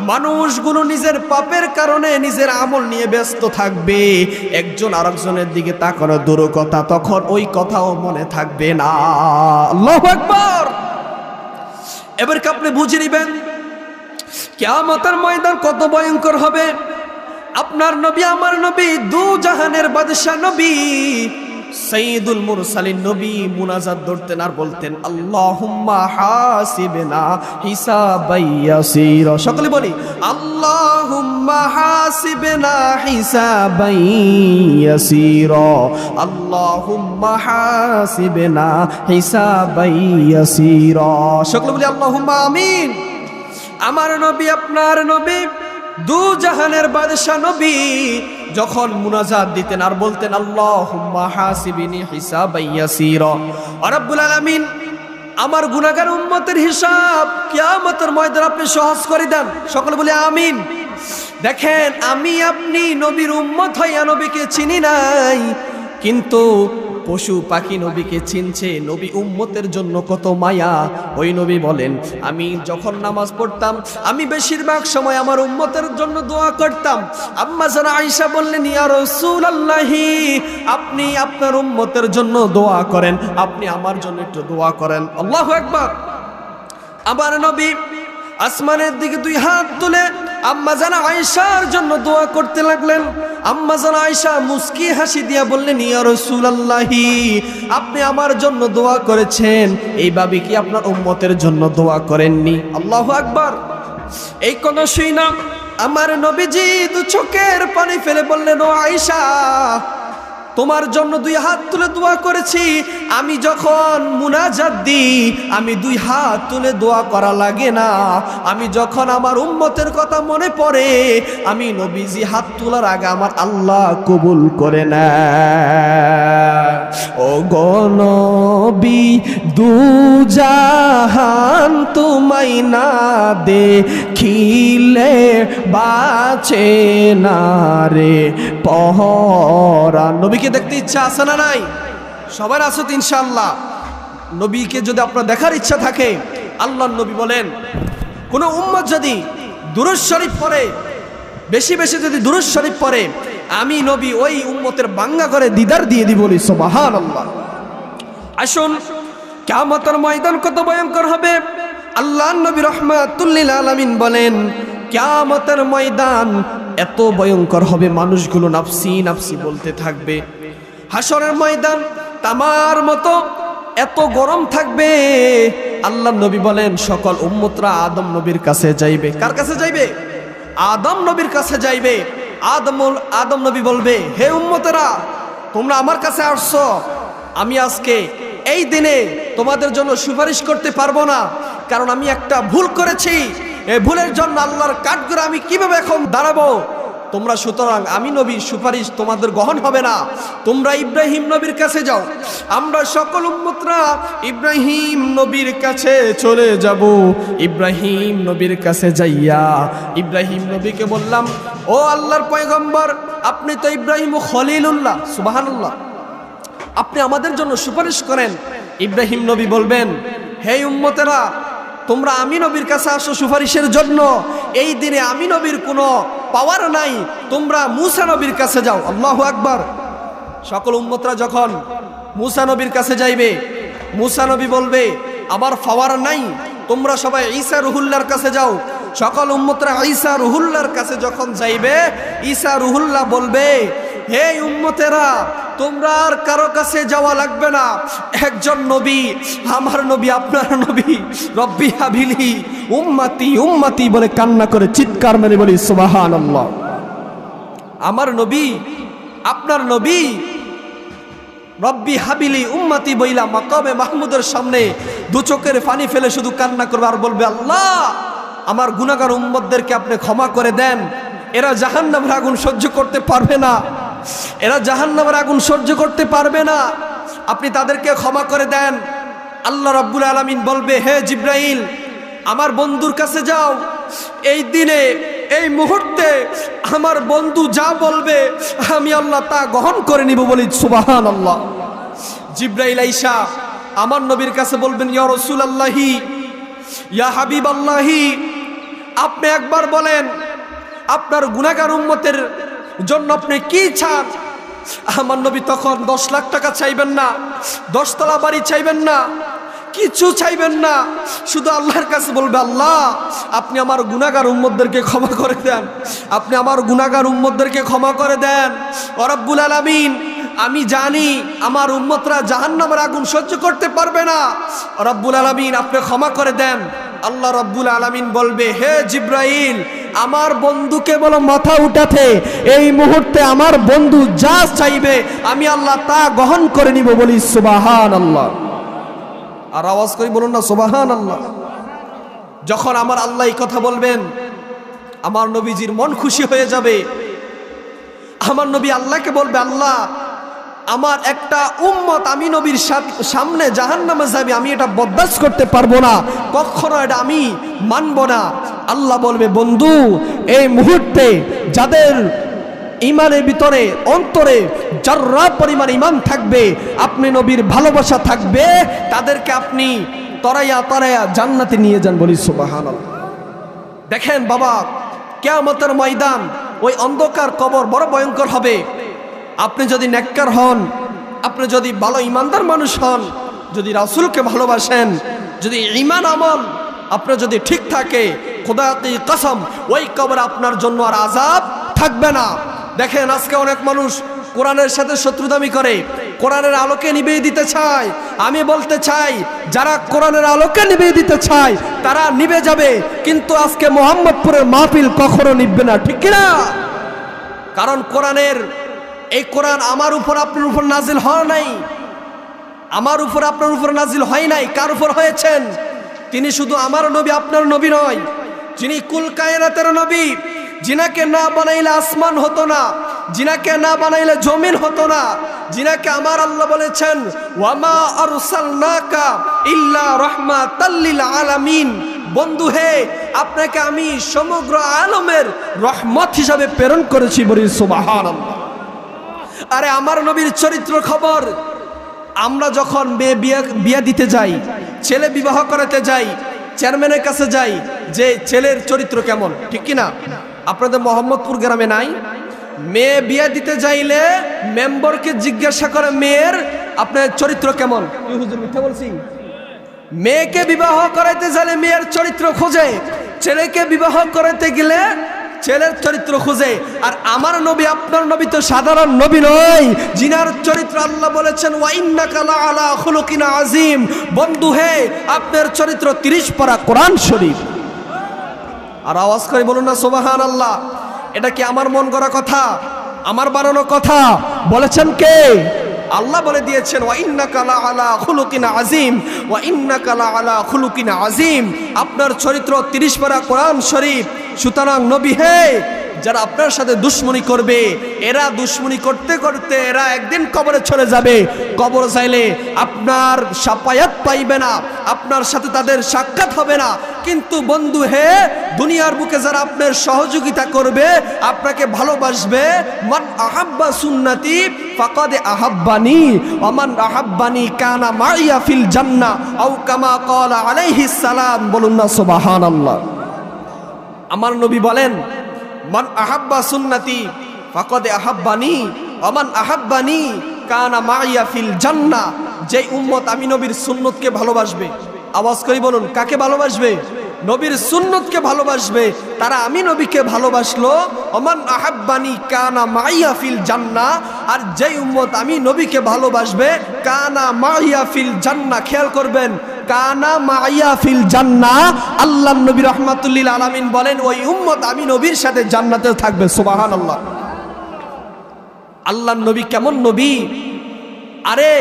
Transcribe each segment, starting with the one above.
মানুষগুলো নিজের পাপের কারণে নিজের আমল নিয়ে ব্যস্ত থাকবে, একজন আরেকজনের দিকে তাকানো দূর কথা, তখন ওই কথাও মনে থাকবে না। আল্লাহু আকবার। এবারকে আপনি বুঝে নেবেন কিয়ামতের ময়দান কত ভয়ঙ্কর হবে। আপনার নবী আমার নবী দু জাহানের বাদশা নবী সাইয়্যিদুল মুরসালিন নবী মুনাজাত ধরতেন আর বলতেন আল্লাহুম্মা হাসিবনা হিসাবান ইয়াসীরা। সকলে বলি আল্লাহুম্মা হাসিবনা হিসাবান ইয়াসীরা, আল্লাহুম্মা হাসিবনা হিসাবান ইয়াসীরা। সকলে বলি আল্লাহুম্মা আমিন। আমার নবী আপনার নবী দু জাহানের বাদশা নবী যখন মুনাজাত দিতেন আর বলতেন আল্লাহুম্মা হাসিবিনি হিসাবান ইয়াসীরা, রব্বুল আলামিন আমার গুনাহগার উম্মতের হিসাব কিয়ামতের ময়দানে আপনি সহজ করে দেন। সকলে বলে আমিন। দেখেন, আমি আপনি নবীর উম্মত হইয়া নবীকে চিনি নাই, কিন্তু পশু পাখি নবীকে চিনছে। নবী উম্মতের জন্য কত মায়া। ওই নবী বলেন, আমি যখন নামাজ পড়তাম আমি বেশিরভাগ সময় আমার উম্মতের জন্য দোয়া করতাম। আম্মা জান আয়েশা বললেন, ইয়া রাসূলুল্লাহি আপনি আপনার উম্মতের জন্য দোয়া করেন, আপনি আমার জন্য একটু দোয়া করেন। আল্লাহু আকবার। আমার নবী আসমানের দিকে দুই হাত তুলে আম্মা জান আয়েশার জন্য দোয়া করতে লাগলেন। আম্মা জান আয়েশা মুস্কি হাসি দিয়া বললেন, ইয়া রাসূলুল্লাহি আপনি আমার জন্য দোয়া করেছেন, এইভাবে কি আপনার উম্মতের জন্য দোয়া করেননি? আল্লাহু আকবার। এই কথা শুই না আমার নবীজি দু চোখের পানি ফেলে বললেন, ও আয়েশা তোমার জন্য দুই হাত তুলে দোয়া করেছি। আমি যখন মুনাজাত দিই আমি দুই হাত তুলে দোয়া করা লাগে না, আমি যখন আমার উম্মতের কথা মনে পড়ে আমি নবীজি হাত তোলার আগে আমার আল্লাহ কবুল করে না। ও গো নবী দু জাহান তোমায় না দেখিলে বাঁচে না রে পহরান। নবীকে দেখতে ইচ্ছা আছে না নাই? সবার আছে তো ইনশাআল্লাহ। নবীকে যদি আপনার দেখার ইচ্ছা থাকে, আল্লাহর নবী বলেন কোন উম্মত যদি দুরূদ শরীফ পড়ে, বেশি বেশি যদি দুরূদ শরীফ পড়ে, আমি নবী ওই উম্মতের বাঙ্গা করে দিদার দিয়ে দিব। বলি সুবহানাল্লাহ। আসুন, কিয়ামতের ময়দান কত ভয়ঙ্কর হবে। আল্লাহর নবী রাহমাতুল লিল আলামিন বলেন, কিয়ামতের ময়দান এত ভয়ঙ্কর হবে মানুষগুলো নাফসি নাফসি বলতে থাকবে। হাসরের ময়দান তামার মতো এত গরম থাকবে। আল্লাহর নবী বলেন সকল উম্মতরা আদম নবীর কাছে যাইবে। কার কাছে যাইবে? আদম নবীর কাছে যাইবে। আদম নবী বলবে, হে উম্মতেরা তোমরা আমার কাছে আসছো, আমি আজকে এই দিনে তোমাদের জন্য সুপারিশ করতে পারবো না, কারণ আমি একটা ভুল করেছি। এই ভুলের জন্য আল্লাহর কাঠগড়ে আমি কিভাবে এখন দাঁড়াবো? তোমরা সুতরাং আমি নবীর সুপারিশ তোমাদের গ্রহণ হবে না, তোমরা ইব্রাহিম নবীর কাছে যাও। আমরা সকল উম্মতরা ইব্রাহিম নবীর কাছে চলে যাব। ইব্রাহিম নবীর কাছে যাইয়া ইব্রাহিম নবীকে বললাম, ও আল্লাহর পয়গম্বর আপনি তো ইব্রাহিম খলিলুল্লাহ, সুবহানাল্লাহ, আপনি আমাদের জন্য সুপারিশ করেন। ইব্রাহিম নবী বলবেন, হে উম্মতেরা তোমরা আমি নবীর কাছে আসো সুপারিশের জন্য। এই দিনে আমি নবীর কোনো পাওয়ার নাই, তোমরা মূসা নবীর কাছে যাও। আল্লাহু আকবার। সকল উম্মতরা যখন মূসা নবীর কাছে যাইবে, মূসা নবী বলবে আমার পাওয়ার নাই, তোমরা সবাই ঈসা রুহুল্লাহর কাছে যাও। সকল উম্মতরা ঈসা রুহুল্লাহর কাছে যখন যাইবে, ঈসা রুহুল্লাহ বলবে, হে উম্মতেরা তোমরা আর কারো কাছে যাওয়া লাগবে না, একজন নবী আমার নবী আপনার নবী রব্বি হাবিলি উম্মতি উম্মতি বলে কান্না করে চিৎকার মেরে বলি সুবহানাল্লাহ। আমার নবী আপনার নবী রব্বি হাবিলি উম্মতি বইলা মাকামে মাহমুদের সামনে দু চোখের পানি ফেলে শুধু কান্না করবে আর বলবে, আল্লাহ আমার গুনাহগার উম্মতদেরকে আপনি ক্ষমা করে দেন, এরা জাহান্নামের আগুন সহ্য করতে পারবে না, এরা জাহান্নামের আগুন সহ্য করতে পারবে না, আপনি তাদেরকে ক্ষমা করে দেন। আল্লাহ রাব্বুল আলামিন বলবে, হে জিব্রাইল আমার বন্ধুর কাছে যাও, এই দিনে এই মুহূর্তে আমার বন্ধু যা বলবে আমি আল্লাহ তা গ্রহণ করে নিব। বলি সুবহানাল্লাহ। জিব্রাইল আইসা আমার নবীর কাছে বলবেন, ইয়া রাসূলুল্লাহি ইয়া হাবিবাল্লাহি আপনি একবার বলেন আপনার গুনাহগার উম্মতের জন্য আপনি কি চান? আমার নবী তখন 10 লাখ টাকা চাইবেন না, 10 তলা বাড়ি চাইবেন না, কিছু চাইবেন না, শুধু আল্লাহর কাছে বলবে, আল্লাহ আপনি আমার গুনাহগার উম্মতদেরকে ক্ষমা করে দেন, আপনি আমার গুনাহগার উম্মতদেরকে ক্ষমা করে দেন। ও রব্বুল আলামিন, আমি জানি আমার উম্মতরা জাহান্নামের আগুন সহ্য করতে পারবে না, রব্বুল আলামিন আপনি ক্ষমা করে দেন। আল্লাহ রব্বুল আলামিন বলবে, হে জিব্রাইল, আমার বন্ধুকে বলো মাথা উঠাতে, এই মুহূর্তে আমার বন্ধু যা চাইবে আমি আল্লাহ তা গ্রহণ করে নিব। বলি সুবহানাল্লাহ। আর আওয়াজ করে বলুন না সুবহানাল্লাহ। যখন আমার আল্লাহ এই কথা বলবেন, আমার নবীজির মন খুশি হয়ে যাবে। আমার নবী আল্লাহকে বলবে, আল্লাহ আমার একটা উম্মত আমি নবীর সামনে জাহান্নামে যাবে, আমি এটা বরদাস্ত করতে পারবো না, কখনো এটা আমি মানব না। আল্লাহ বলবে, বন্ধু এই মুহূর্তে যাদের ইমানের ভিতরে অন্তরে যাররা পরিমাণ ইমান থাকবে, আপনি নবীর ভালোবাসা থাকবে, তাদেরকে আপনি তরাইয়া তরাইয়া জান্নাতে নিয়ে যান। বলি সুবহানাল্লাহ। দেখেন বাবা, কিয়ামতের ময়দান, ওই অন্ধকার কবর বড় ভয়ঙ্কর হবে। আপনি যদি নেককার হন, আপনি যদি ভালো ইমানদার মানুষ হন, যদি রাসূলকে ভালোবাসেন, যদি ঈমান আমল আপনার যদি ঠিক থাকে, খোদা কি কসম ওই কবর আপনার জন্য আর আযাব থাকবে না। দেখেন আজকে অনেক মানুষ কোরআনের সাথে শত্রুতামি করে, কোরআনের আলোকে নিভিয়ে দিতে চায়। আমি বলতে চাই, যারা কোরআনের আলোকে নিভিয়ে দিতে চায় তারা নিভে যাবে, কিন্তু আজকে মোহাম্মদপুরের মাহফিল কখনো নিভবে না, ঠিক কিনা? কারণ কোরআনের এই কোরআন আমার উপর আপনার উপর নাজিল হয় নাই, আমার উপর আপনার উপর নাজিল হয় নাই। কার উপর হয়েছেন? তিনি শুধু আমার নবী, আপনার নবী নয়, যিনি কুল কায়নাতের নবী, যিনাকে না বানাইলে আসমান হতো না, যিনাকে না বানাইলে জমিন হতো না, যিনাকে আমার আল্লাহ বলেছেন ওয়ামা আরসালনাকা ইল্লা রাহমাতাল লিল আলামিন। বন্ধু হে, আপনাকে আমি সমগ্র আলমের রহমত হিসাবে প্রেরণ করেছি। বলি সুবহানাল্লাহ। আরে আমার নবীর চরিত্র খবর, আমরা যখন বিয়ে দিতে যাই, ছেলে বিবাহ করাতে যাই, চেয়ারম্যানের কাছে যাই যে ছেলের চরিত্র কেমন, ঠিক কিনা? আপনাদের মোহাম্মদপুর গ্রামে নাই? মেয়ে বিয়ে দিতে যাইলে মেম্বারকে জিজ্ঞাসা করে মেয়ের আপনার চরিত্র কেমন। কি হুজুর মিথ্যা বলছি? মেয়েকে বিবাহ করাইতে গেলে মেয়ের চরিত্র খোঁজে, ছেলেকে বিবাহ করাইতে গেলে ছেলের চরিত্র খুঁজে। আর আমার নবী, আপনার নবী তো সাধারণ নবী নয়, জিনার চরিত্র আল্লাহ বলেছেন ওয়া ইন্নাকা লাআলা খুলুকিন আযীম। বন্ধু হে, আপনার চরিত্র 30 পারা কোরআন শরীফ। আর আওয়াজ করে বলুন না সুবহানাল্লাহ। এটা কি আমার মন গড়া কথা, আমার বানানো কথা? বলেছেন কে? আল্লাহ বলে দিয়েছেন ওয়া ইন্নাকা লাআলা খুলুকিন আযীম, ওয়া ইন্নাকা লাআলা খুলুকিন আযীম। আপনার চরিত্র 30 পারা কোরআন শরীফ। সুতরাং নবী হে, যারা আপনার সাথে দুশ্মনী করবে, এরা দুশ্মনী করতে করতে এরা একদিন কবরে চলে যাবে। কবর চাইলে আপনার সাফায়াত পাইবে না, আপনার সাথে তাদের সাক্ষাৎ হবে না। কিন্তু বন্ধু হে, দুনিয়ার বুকে যারা আপনার সহযোগিতা করবে, আপনাকে ভালোবাসবে, মান আহাব্বা সুন্নতি ফাকাদ আহাব্বানি ওয়া মান আহাব্বানি কানা মাইয়া ফিল জান্নাহ আও কামা ক্বালা আলাইহিস সালাম। বলুন না সুবহানাল্লাহ। আমার নবী বলেন মান আহাব্বা সুন্নতি ফাকাদ আহাব্বানি ওয়া মান আহাব্বানি কানা মাইয়া ফিল জান্নাহ। যে উম্মত আমি নবীর সুন্নতকে ভালোবাসবে, আওয়াজ করে বলুন কাকে ভালোবাসবে? নবীর সুন্নতকে ভালোবাসবে, তারা আমি নবীকে ভালোবাসলো। ওমান আহাব্বানি কানা মাইয়া ফিল জান্নাহ। আর যে উম্মত আমি নবীকে ভালোবাসবে, কানা মাইয়া ফিল জান্নাহ। খেয়াল করবেন, কানা মাইয়া ফিল জান্নাহ। আল্লাহ নবী রাহমাতুল লিল আলামিন বলেন ওই উম্মত আমি নবীর সাথে জান্নাতে থাকবে। সুবহানাল্লাহ। আল্লাহ নবী কেমন নবী! আরে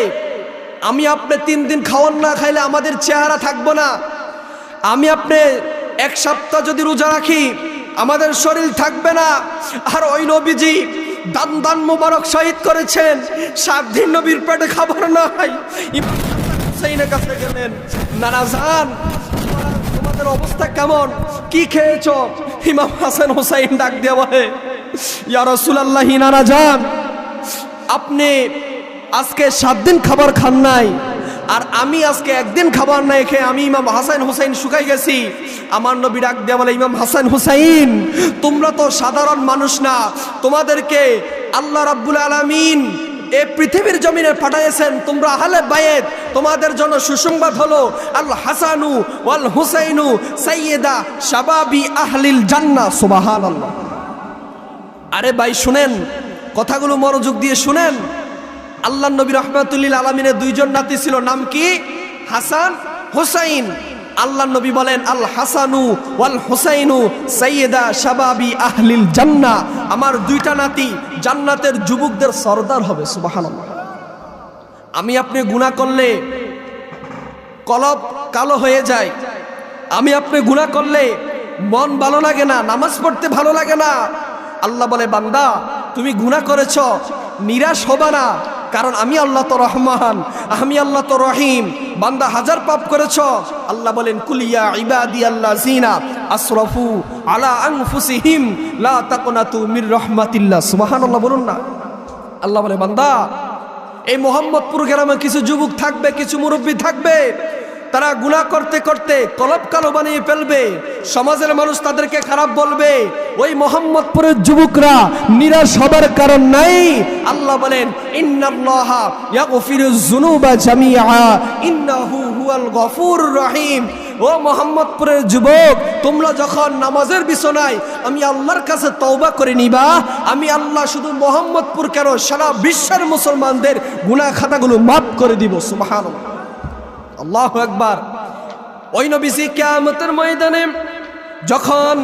আমি আপনি 3 দিন খাওয়ান না খাইলে আমাদের চেহারা থাকবো না। আমি আপনি 1 সপ্তাহ যদি রোজা রাখি আমাদের শরীর থাকবে না। আর ওই নবীজি দান দান মোবারক শহীদ করেছেন, 7 দিন নবীর পেটে খাবার নাই। হুসাইনের কাছে গেলেন, নানা জান তোমাদের অবস্থা কেমন, কি খেয়েছো? ইমাম হাসান হুসাইন ডাক দিয়ে বলে, ইয়া রাসূলুল্লাহ, নানা জান আপনি আজকে 7 দিন খাবার খান নাই, আর আমি আজকে একদিন খাবার না খেয়ে আমি ইমাম হাসান হুসাইন শুকাই গেছি। আমার নবী ডাক দিয়ে বলে, ইমাম হাসান হুসাইন, তোমরা তো সাধারণ মানুষ না, তোমাদেরকে আল্লাহ রাব্বুল আলামিন এই পৃথিবীর জমিনে পাঠাইছেন, তোমরা আহলে বাইত, তোমাদের জন্য সুসংবাদ হলো আল হাসানু ওয়াল হুসাইনু সাইয়্যিদা শাবাবি আহলিল জান্নাহ। সুবহানাল্লাহ। আরে ভাই শুনেন, কথাগুলো মনোযোগ দিয়ে শুনেন। আল্লাহ নবী রাহমাতুল লিল আলামিনের দুইজন নাতি ছিল, নাম কি? হাসান, হুসাইন। আল্লাহ নবী বলেন, আল হাসানু ওয়াল হুসাইনু সাইয়্যিদা শাবাবি আহলিল জান্নাহ, আমার দুইটা নাতি জান্নাতের যুবকদের সরদার হবে। সুবহানাল্লাহ। আমি আপনি গুনাহ করলে কলব কালো হয়ে যায়, আমি আপনি গুনাহ করলে মন ভালো লাগে না, নামাজ পড়তে ভালো লাগে না। আল্লাহ বলে, বান্দা তুমি গুনাহ করেছ, নিরাশ হবা না, কারণ আমি আল্লাহ তো রহমান, আমি আল্লাহ তো রহিম। বান্দা হাজার পাপ করেছ, আল্লাহ বলেন, কুলিয়া ইবাদিয়াল্লাযিনা আসরাফু আলা আনফুসিহিম লা তাকনাতু মির রাহমাতিল্লাহ। সুবহানাল্লাহ বলুন না। আল্লাহ বলে, বান্দা এই মোহাম্মদপুর গ্রামে কিছু যুবক থাকবে, কিছু মুরব্বী থাকবে, তারা গুনাহ করতে করতে কলব কালো বানিয়ে ফেলবে, সমাজের মানুষ তাদেরকে খারাপ বলবে। ওই মোহাম্মদপুরের যুবকরা নিরাশ হবার কারণ নাই। আল্লাহ বলেন, ইন্নাল্লাহা ইয়াগফিরুয যুনুবা জামিআ ইন্নাহু হুয়াল গফুরুর রহিম। ও মোহাম্মদপুরের যুবক, তোমরা যখন নামাজের বিছানায় আমি আল্লাহর কাছে তওবা করে নিবা, আমি আল্লাহ শুধু মোহাম্মদপুর কেন সারা বিশ্বের মুসলমানদের গুনাহ খাতাগুলো মাফ করে দিব। সুবহানাল্লাহ, আল্লাহু আকবার। ওই নবীজি কিয়ামতের ময়দানে যখন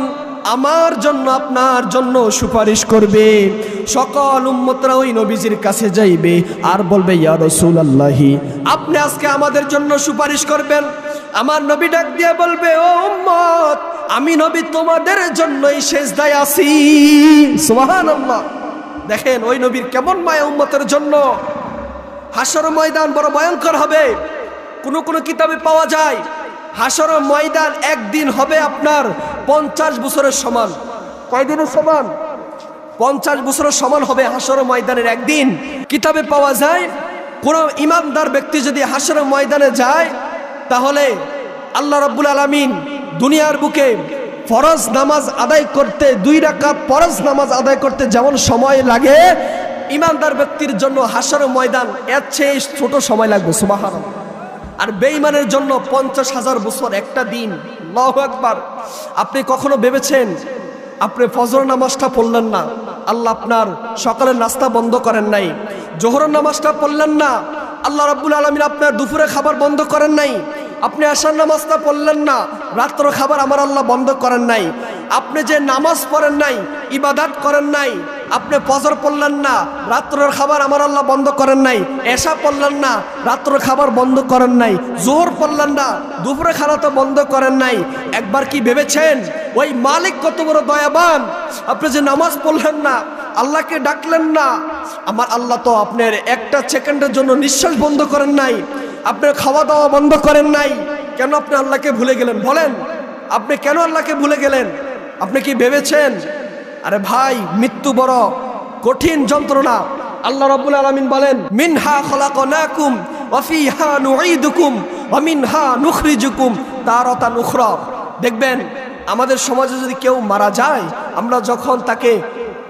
আমার জন্য আপনার জন্য সুপারিশ করবে, সকল উম্মতরা ওই নবীজির কাছে যাইবে আর বলবে, ইয়া রাসূলুল্লাহি, আপনি আজকে আমাদের জন্য সুপারিশ করবেন। আমার নবী ডাক দিয়ে বলবে, ও উম্মত, আমি নবী তোমাদের জন্যই সেজদায় আছি। সুবহানাল্লাহ। দেখেন ওই নবীর কেমন মায়া উম্মতের জন্য। হাসর ময়দান বড় ভয়ঙ্কর হবে। কোন কোন কিতাবে পাওয়া যায় হাসর ময়দান একদিন হবে আপনার 50 বছরের সমান। কয়দিনের সমান? 50 বছরের সমান হবে হাসর ময়দানের একদিন। কিতাবে পাওয়া যায় কোন ইমানদার ব্যক্তি যদি হাসর ময়দানে যায়, তাহলে আল্লাহ রাব্বুল আলামিন দুনিয়ার বুকে ফরজ নামাজ আদায় করতে, 2 রাকাত ফরজ নামাজ আদায় করতে যেমন সময় লাগে, ইমানদার ব্যক্তির জন্য হাসর ময়দান এর চেয়ে ছোট সময় লাগবে। সুবহানাল্লাহ। আর বেঈমানের জন্য 50,000 বছর একটা দিন। আল্লাহু আকবার। আপনি কখনো ভেবেছেন আপনি ফজর নামাজটা পড়লেন না, আল্লাহ আপনার সকালের নাস্তা বন্ধ করেন নাই। জোহরের নামাজটা পড়লেন না, আল্লাহ রাব্বুল আলামিন আপনার দুপুরে খাবার বন্ধ করেন নাই। আপনি আশার নামাজটা পড়লেন না, রাত্র খাবার আমার আল্লাহ বন্ধ করেন নাই। আপনি যে নামাজ পড়েন নাই, ইবাদত করেন নাই, আপনি ফজর পড়লেন না, রাত্রের খাবার আমার আল্লাহ বন্ধ করেন নাই। এশা পড়লেন না, রাত্রের খাবার বন্ধ করেন নাই। জোহর পড়লেন না, দুপুরে খানা তো বন্ধ করেন নাই। একবার কি ভেবেছেন ওই মালিক কত বড় দয়াবান? আপনি যে নামাজ পড়লেন না, আল্লাহকে ডাকলেন না, আমার আল্লাহ তো আপনার একটা সেকেন্ডের জন্য নিঃশ্বাস বন্ধ করেন নাই, আপনার খাওয়া দাওয়া বন্ধ করেন নাই। কেন আপনি আল্লাহকে ভুলে গেলেন? বলেন, আপনি কেন আল্লাহকে ভুলে গেলেন? আপনি কি ভেবেছেন? আরে ভাই, মৃত্যু বড় কঠিন যন্ত্রণা। আল্লাহ রাব্বুল আলামিন বলেন, মিনহা খলাকনাকুম ওয়া ফিহা নুঈদুকুম ওয়া মিনহা নুখরিজুকুম তারাতান উখরা। দেখবেন আমাদের সমাজে যদি কেউ মারা যায়, আমরা যখন তাকে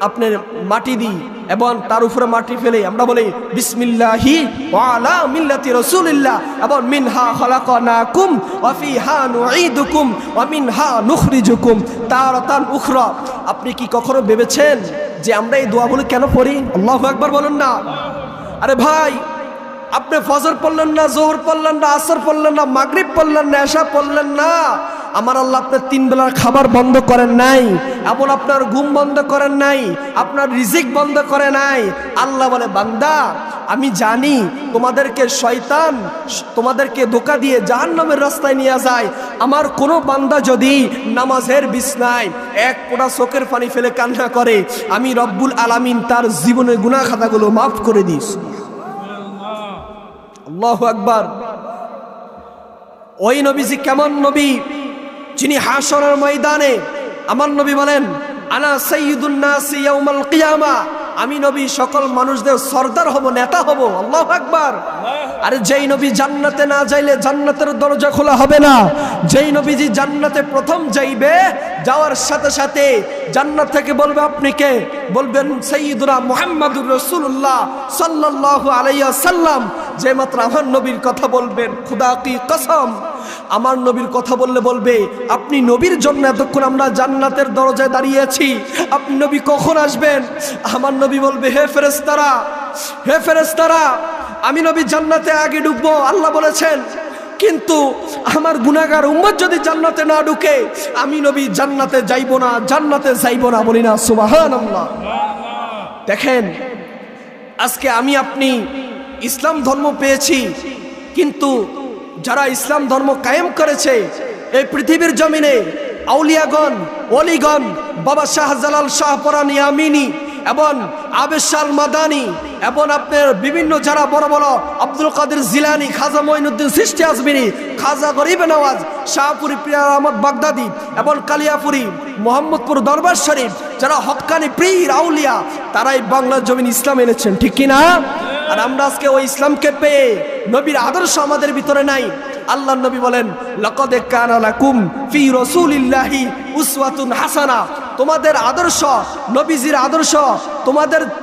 আপনার মাটি দিই এবং তার উপরে মাটি ফেলে আমরা বলি বিসমিল্লাহি ওয়া আলা মিল্লাতি রাসূলিল্লাহ, এবং মিনহা খলাকনাকুম ওয়া ফিহা নুঈদুকুম ওয়া মিনহা নুখরিজুকুম তারাতান উখরা। আপনি কি কখনো ভেবেছেন যে আমরা এই দোয়াগুলো কেন পড়ি? আল্লাহু আকবার বলুন না। আরে ভাই, আপনি ফজর পড়লেন না, জোহর পড়লেন না, আসর পড়লেন না, মাগরিব পড়লেন না, এশা পড়লেন না, আমার আল্লাহ আপনার 3 বেলার খাবার বন্ধ করেন নাই, এবং আপনার ঘুম বন্ধ করেন নাই, আপনার রিজিক বন্ধ করে নাই। আল্লাহ বলে, বান্দা আমি জানি তোমাদেরকে শয়তান তোমাদেরকে ধোঁকা দিয়ে জাহান্নামের রাস্তায় নিয়ে যায়। আমার কোনো বান্দা যদি নামাজের বিছনায় এক ফোঁটা চোখের পানি ফেলে কান্না করে, আমি রব্বুল আলামিন তার জীবনের গুনাহ খাতাগুলো মাফ করে দিস। আল্লাহু আকবার। ওই নবীজি কেমন নবী, যিনি হাসরের ময়দানে আমার নবী বলেন, আনা সাইয়্যিদুন নাসি ইয়াউমাল কিয়ামা, আমি নবী সকল মানুষদের সরদার হব, নেতা হব। আল্লাহু আকবার। আরে যেই নবী জান্নাতে না যাইলে জান্নাতের দরজা খোলা হবে না। যেই নবীজি জান্নাতে প্রথম যাইবে, যাওয়ার সাথে সাথে জান্নাত থেকে বলবে আপনি কে? বলবেন সাইয়্যিদুনা মুহাম্মাদুর রাসূলুল্লাহ সাল্লাল্লাহু আলাইহি ওয়াসাল্লাম। যে মাত্র আমার নবীর কথা বলবেন, খুদা কি কসম, আমার নবীর কথা বললে বলবে আপনি নবীর জন্য এতক্ষণ আমরা জান্নাতের দরজায় দাঁড়িয়ে আছি, আপনি নবী কখন আসবেন? আমার নবী বলবে হে ফেরেশতারা, হে ফেরেশতারা, আমি নবী জান্নাতে আগে ঢুকবো আল্লাহ বলেছেন, কিন্তু আমার গুনাহগার উম্মত যদি জান্নাতে না ঢুকে আমি নবী জান্নাতে যাইব না, জান্নাতে যাইব না। বলি না সুবহানাল্লাহ। দেখেন আজকে আমি আপনি ইসলাম ধর্ম পেয়েছি, কিন্তু যারা ইসলাম ধর্ম কায়েম করেছে এই পৃথিবীর জমিনে, আউলিয়াগণ, ওলিগণ, বাবা শাহজালাল শাহপরান ইয়ামিনী এবং আবেশাল মাদানী এবং আপনার বিভিন্ন যারা বড় বড় আব্দুল কাদের জিলানী, খাজা মঈনুদ্দিন চিশতি আজমিরি, খাজা গরিব নওয়াজ, শাহপুরি প্রিয়া আহমদ বাগদাদি এবং কালিয়াপুরি মোহাম্মদপুর দরবার শরীফ, যারা হক্কানি পীর আউলিয়া, তারাই বাংলার জমিন ইসলাম এনেছেন, ঠিক কিনা? আর আমরা আজকে ওই ইসলামকে পেয়ে নবীর আদর্শ আমাদের ভিতরে নাই। আল্লাহর নবী বলেন লাকাদ কানা লাকুম ফি রাসূলিল্লাহি উসওয়াতুন হাসানা। তোমাদের আদর্শ, নবীজির আদর্শ,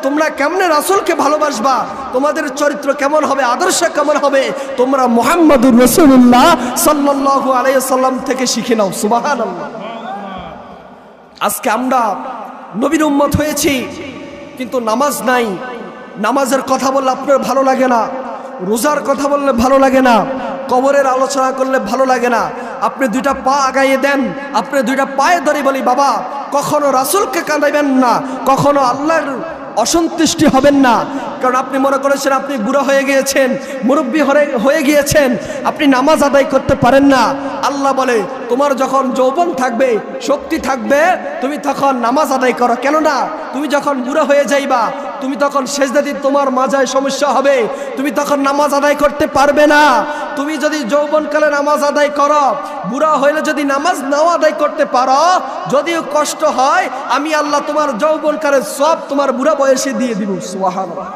তোমরা কেমনে রাসূলকে ভালোবাসবা, তোমাদের চরিত্র কেমন হবে, আদর্শ কেমন হবে, তোমরা মুহাম্মাদুর রাসূলুল্লাহ সাল্লাল্লাহু আলাইহি ওয়াসাল্লাম থেকে শিখে নাও। সুবহানাল্লাহ। আজকে আমরা নবীর উম্মত হয়েছি, কিন্তু নামাজ নাই। নামাজের কথা বললে আপনার ভালো লাগে না, রোজার কথা বললে ভালো লাগে না, কবরের আলোচনা করলে ভালো লাগে না। আপনি দুইটা পা আগাইয়ে দেন, আপনি দুইটা পায়ে ধরে বলি বাবা কখনো রাসূলকে কাঁদাইবেন না, কখনো আল্লাহর অসন্তুষ্টি হবেন না। কারণ আপনি মনে করেছেন আপনি বুড়ো হয়ে গিয়েছেন, মুরব্বী হয়ে গিয়েছেন, আপনি নামাজ আদায় করতে পারেন না। আল্লাহ বলে তোমার যখন যৌবন থাকবে, শক্তি থাকবে, তুমি তখন নামাজ আদায় করো। কেননা তুমি যখন বুড়ো হয়ে যাইবা, তুমি তখন সেজদা দিতে তোমার মাজায় সমস্যা হবে, তুমি তখন নামাজ আদায় করতে পারবে না। তুমি যদি যৌবনকালে নামাজ আদায় করো, বুড়া হইলে যদি নামাজ নাও আদায় করতে পারো, যদিও কষ্ট হয়, আমি আল্লাহ তোমার যৌবনকালের সব তোমার বুড়া বয়সে দিয়ে দিব। সুবহানাল্লাহ।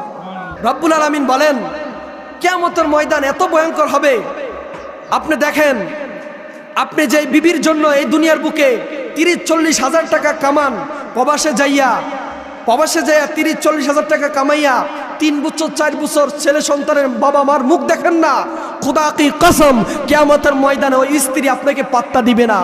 রব্বুল আলামিন বলেন কিয়ামতের ময়দান এত ভয়ঙ্কর হবে। আপনি দেখেন, আপনি যে বিবির জন্য এই দুনিয়ার বুকে 30-40 হাজার টাকা কামান, প্রবাসে যাইয়া 30-40 হাজার টাকা কামাইয়া 3 বছর 4 বছর ছেলে সন্তানের বাবা মার মুখ দেখেন না, খুদা কি কসম কিয়ামতের ময়দানে ওই স্ত্রী আপনাকে পাত্তা দিবে না।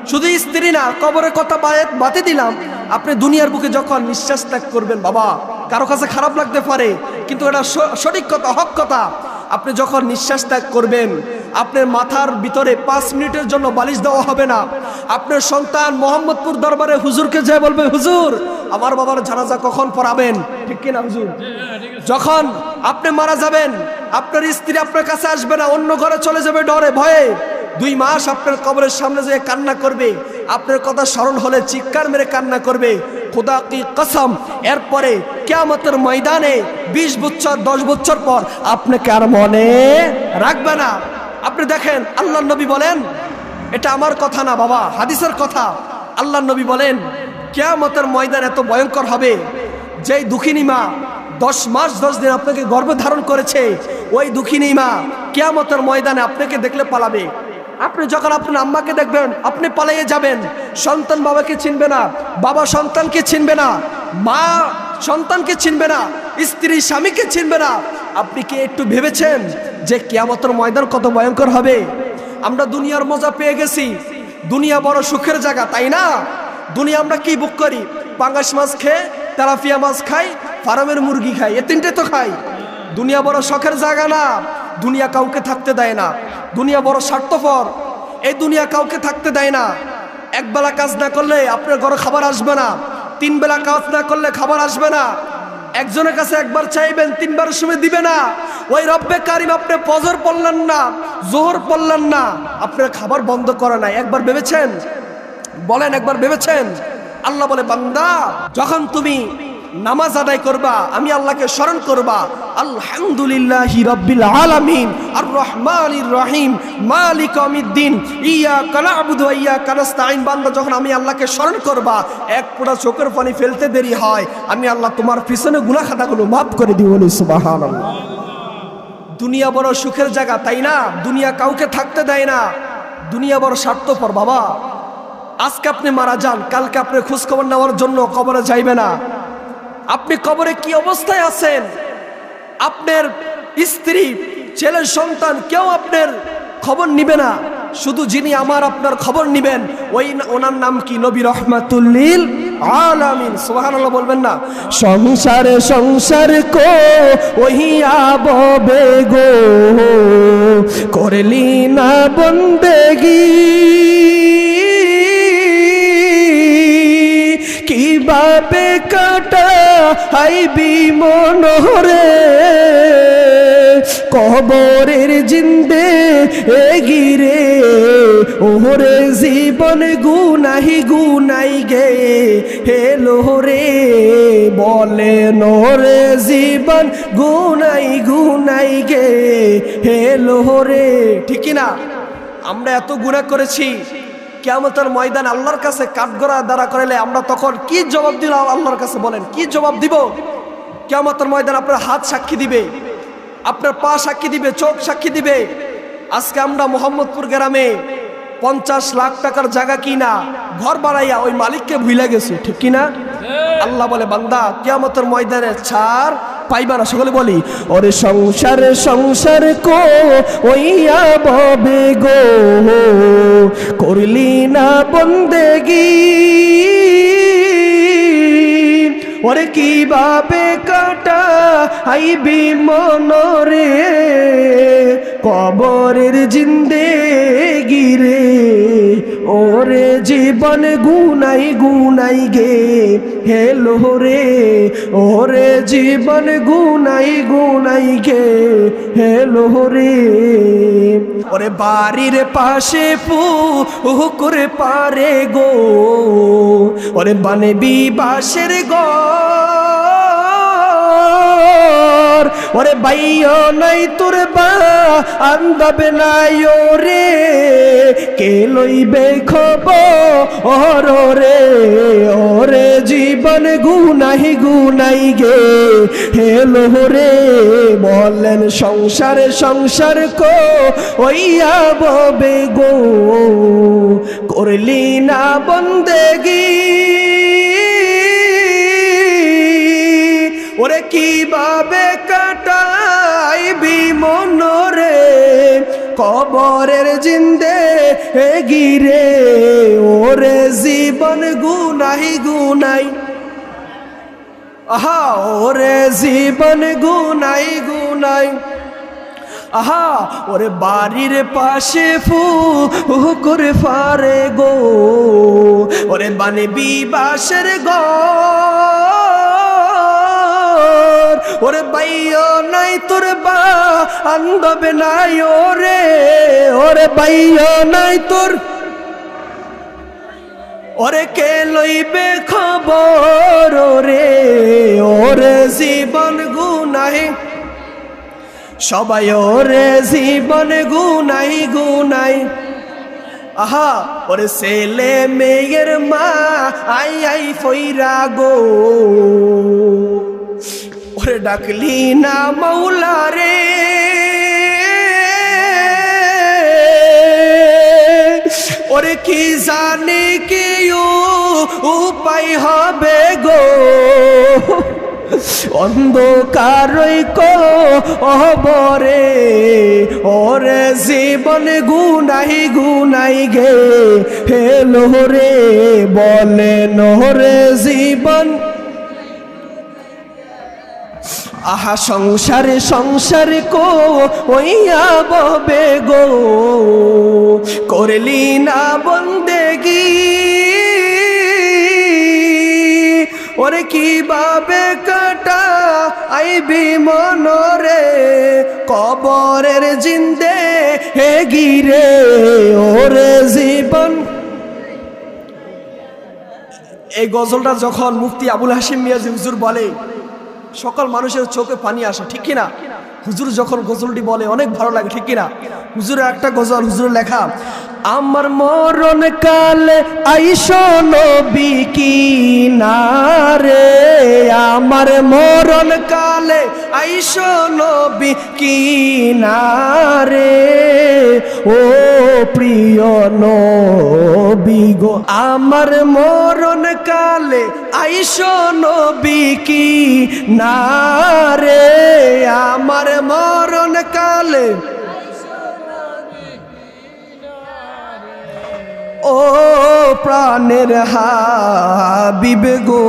শুধু স্ত্রী না, কবরের কথা বাতি দিলাম, আপনি দুনিয়ার বুকে যখন নিঃশ্বাস ত্যাগ করবেন, বাবা কারো কাছে খারাপ লাগতে পারে, কিন্তু এটা সঠিক কথা, হক কথা। আপনি যখন নিঃশ্বাস ত্যাগ করবেন, আপনার মাথার ভিতরে 5 মিনিটের জন্য বালিশ দেওয়া হবে না। আপনার সন্তান মোহাম্মদপুর দরবারে হুজুরকে যায় বলবে হুজুর আমার বাবার জানাজা কখন পড়াবেন, ঠিক কিনা হুজুর? যখন আপনি মারা যাবেন, আপনার স্ত্রী আপনার কাছে আসবে না, অন্য ঘরে চলে যাবে ডরে ভয়ে। 2 মাস আপনার কবরের সামনে যেয়ে কান্না করবে, আপনার কথা স্মরণ হলে চিৎকার মেরে কান্না করবে। খুদা কি কসম, এরপরে কিয়ামতের ময়দানে 20 বছর 10 বছর পর আপনাকে আর মনে রাখবে না। আপনি দেখেন আল্লাহর নবী বলেন, এটা আমার কথা না বাবা, হাদিসের কথা। আল্লাহর নবী বলেন কিয়ামতের ময়দান এত ভয়ঙ্কর হবে, যেই দুঃখিনী মা 10 মাস 10 দিন আপনাকে গর্ভে ধারণ করেছে, ওই দুঃখিনী মা কিয়ামতের ময়দানে আপনাকে দেখলে পালাবে। আপনি যখন আপনার আম্মাকে দেখবেন আপনি পালিয়ে যাবেন। সন্তান বাবাকে চিনবে না, বাবা সন্তানকে চিনবে না, মা সন্তানকে চিনবে না, স্ত্রী স্বামীকে চিনবে না। আপনি কি একটু ভেবেছেন যে কিয়ামতের ময়দান কত ভয়ঙ্কর হবে? আমরা দুনিয়ার মজা পেয়ে গেছি, দুনিয়া বড় সুখের জায়গা, তাই না? দুনিয়া আমরা কি বুক করি? পাঙ্গাস মাছ খেয়ে, তেলাপিয়া মাছ খাই, ফার্মের মুরগি খাই, এ 3টে তো খাই। দুনিয়া বড় শখের জায়গা না, দুনিয়া কাউকে থাকতে দেয় না। দুনিয়া বড় স্বার্থপর, এই দুনিয়া কাউকে থাকতে দেয় না। একবেলা কাজ না করলে আপনার ঘরে খাবার আসবে না, 3 বেলা কাজ না করলে খাবার আসবে না। একজনের কাছে একবার চাইবেন, 3 বারের সময় দিবে না। ওই রব্বে কারিম আপনি ফজর পড়লেন না, জোহর পড়লেন না, আপনার খাবার বন্ধ করে নাই। একবার ভেবেছেন? বলেন একবার ভেবেছেন? আল্লাহ বলে বান্দা যখন তুমি নামাজ আদায় করবা, আমি আল্লাহকে স্মরণ করবা, আলহামদুলিল্লাহি রাব্বিল আলামিন আর রহমানির রহিম মালিক ইয়াউমিদ্দিন ইয়াকা না'বুদু ওয়া ইয়াকা নাস্তাঈন। বান্দা যখন আমি আল্লাহকে স্মরণ করবা, এক ফোঁটা চোখের পানি ফেলতে দেরি হয়, আমি আল্লাহ তোমার পিছনে গুনাহ খাতাগুলো মাফ করে দিই। বলি সুবহানাল্লাহ। দুনিয়া বড় সুখের জায়গা, তাই না? দুনিয়া কাউকে থাকতে দেয় না, দুনিয়া বড় স্বার্থপর বাবা। আজকে আপনি মারা যান, কালকে আপনি খোঁজ খবর নেওয়ার জন্য কবরে যাইবে না। আপনি কবরে কি অবস্থায় আছেন, আপনার স্ত্রী, ছেলের সন্তান কেউ আপনার খবর নিবে না। শুধু যিনি আমার আপনার খবর নিবেন ওনার নাম কি? নবী রহমাতুল লিল আলামিন। সুবহানাল্লাহ বলবেন না? সংসারে সংসার কো ওহিয়া ববে গো, করলি না বন্দেগি, কিভাবে কাটা হাইবি মনোরে, কবরের জিন্দে এগিরে, ওরে জীবন গুনাহি গুনাই গে হেলো রে, বলে নোরে জীবন গুনাই গুনাই গে হেলো রে। ঠিক না? আমরা এত গুনাহ করেছি, কিয়ামতের ময়দান আল্লাহর কাছে কাঠগড়া দাঁড়া করাইলে আমরা তখন কি জবাব দিব আল্লাহর কাছে? বলেন কি জবাব দিব? কিয়ামতের ময়দান আপনার হাত সাক্ষী দিবে, আপনার পা সাক্ষী দিবে, চোখ সাক্ষী দিবে। আজকে আমরা মোহাম্মদপুর গ্রামে 50 লাখ টাকার জায়গা কিনা ঘর বানাইয়া ওই মালিককে ভুলে গেছি, ঠিক কিনা? আল্লাহ বলে বান্দা কিয়ামতের ময়দানে ছাড় পাইবা না। সকলে বলি ওরে সংসার সংসার কো ওইয়া ববে গো, করলি না বন্দেগি, ওরে কিভাবে কাটা আইবি মনরে, কবরের জিন্দেগি রে, ওরে জীবন গুনাই গুনাই গে হেলো রে, ওরে জীবন গুনাই গুনাই গে হেলো রে। ওরে বাড়ির পাশে পুকুর পারে গো, ওরে বানবি বাঁশের ঘর, ওরে বাইও নাই তোর বা আন্দাবে নাই ওরে, কে লইবে খবর রে, ওরে জীবন গুনাহি গুনাই গে হেলো রে, বলেন সংসারে সংসার কো ওইয়া ববে গো, করলি না বন্দেগি, ওরে কিভাবে কাটাইবি মনরে, কবরের জিন্দে গিরে, ওরে জীবন গুনাহি গুনাই, আহা ওরে জীবন গুনাই গুনাই, আহা ওরে বাড়ির পাশে পুকুর পারে গো, ওরে বানবি বাঁশের ঘর, ওরে বাইও নাই তোর বা আন্দবে নাই ওরে, ওরে বাইও নাই তোর, ওরে কে লইবে খবর রে, ওরে জীবন গুনাহি সবাই, ওরে জীবন গুনাই গুনাই, আহা ওরে ছেলে মেয়ের মা আই আই ফইরা গো, ওরে ডাকলি না মৌলা রে, ওরে কি জানি কি উপায় হবে গো, অন্ধকারই কবরে, ওরে জীবন গুনাহি গুনাই গে হেলো রে, বলেন ওরে জীবন, আহা সংসারে সংসার কো ওইয়া ববে গো, করলি না বন্দেগি, ওরে কিভাবে কাটা আইবি মনরে, কবরের জিন্দে গিরে, ওরে জীবন। এই গজলটা যখন মুফতি আবুল হাশিম মিয়াজি হুজুর বলে সকল মানুষের চোখে পানি আসে, ঠিক কিনা? হুজুর যখন গজলটি বলে অনেক ভালো লাগে, ঠিক কিনা? হুজুরের একটা গজল, হুজুরের লেখা, আমার মরণ কালে আইসো নবী কিনারে, আমার মরণ কালে আইসো নবী কিনারে ও প্রিয় নবী গো আমার মরণ কালে আইসো নবী কিনারে আমার মরণ কালে ও প্রাণের হাবিব গো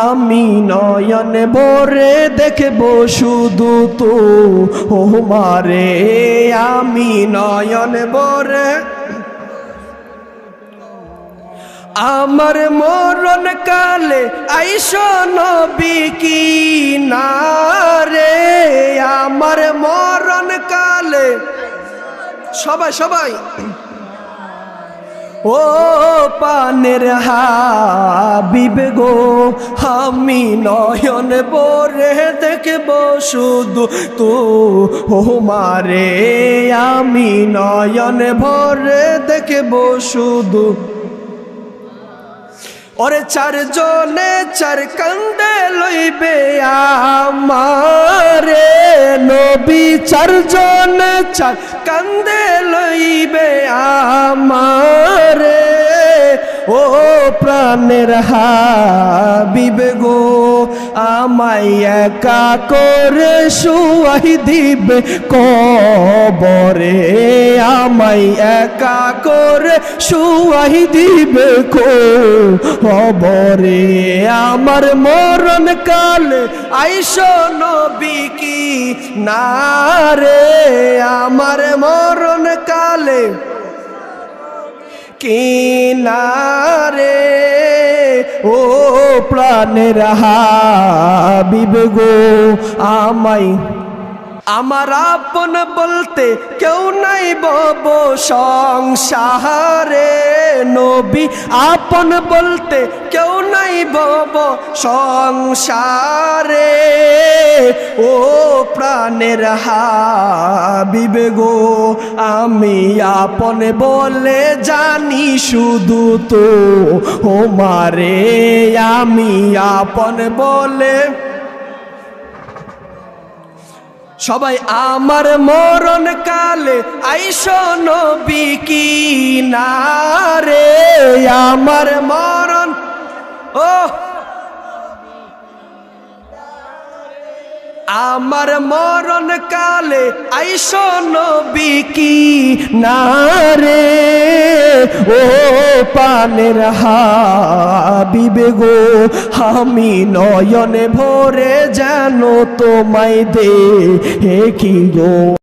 আমি নয়ন ভরে দেখব শুধু তো ও মারে আমি নয়ন ভরে আমার মরণ কালে আইসো নবী কিনারে আমার মরণ কালে সবাই সবাই ও পানের হাবিব গো আমি নয়ন ভরে দেখব শুধু তো ও মারে আমি নয়ন ভরে দেখব শুধু ওরে চারজনে চার কান্দে লইবে আমারে নবী চারজনে চার কান্দে লইবে আমারে ও প্রাণের হাবিব গো আমায় একা করে শুয়াই দিবে কবরে আমায় একা করে শুয়াই দিবে কবরে আমার মরণ কালে আইসো নবী কিনারে আমার মরণ কালে কিনারে ও প্রাণের হাবিব গো আমায় আমার আপন বলতে কেউ নাই বব সংসারে নবী আপন বলতে কেউ নাই বব সংসারে ও প্রাণের হাবিব গো আমি আপন বলে জানি শুধু তো ও মারে আমি আপন বলে সবাই আমার মরণ কালে আইসো নবী কিনারে আমার মরণ ও আমার মরণ কালে আইসো নবী কিনারে ও পানের হাবিব গো আমি নয়নে ভরে যেন তোমায় দেখি গো।